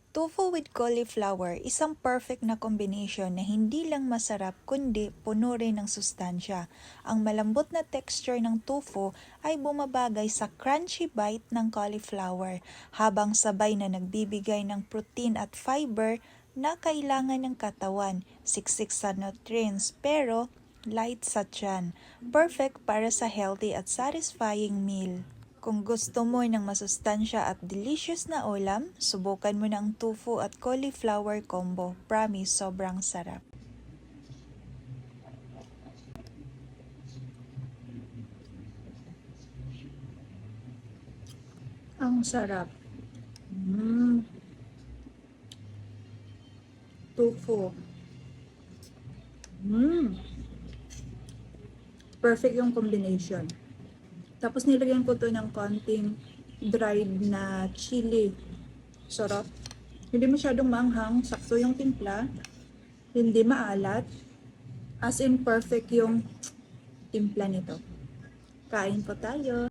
Tofu with cauliflower, isang perfect na combination na hindi lang masarap kundi puno rin ng sustansya. Ang malambot na texture ng tofu ay bumabagay sa crunchy bite ng cauliflower, habang sabay na nagbibigay ng protein at fiber na kailangan ng katawan, siksik sa nutrients pero light sa tiyan. Perfect para sa healthy at satisfying meal. Kung gusto mo ng masustansya at delicious na ulam, subukan mo na ang tofu at cauliflower combo. Promise, sobrang sarap. Ang sarap. Tofu. Perfect yung combination. Tapos nilagyan ko to ng konting dried na chili. Sarap. Hindi masyadong maanghang, sakto yung timpla. Hindi maalat. As in perfect yung timpla nito. Kain po tayo.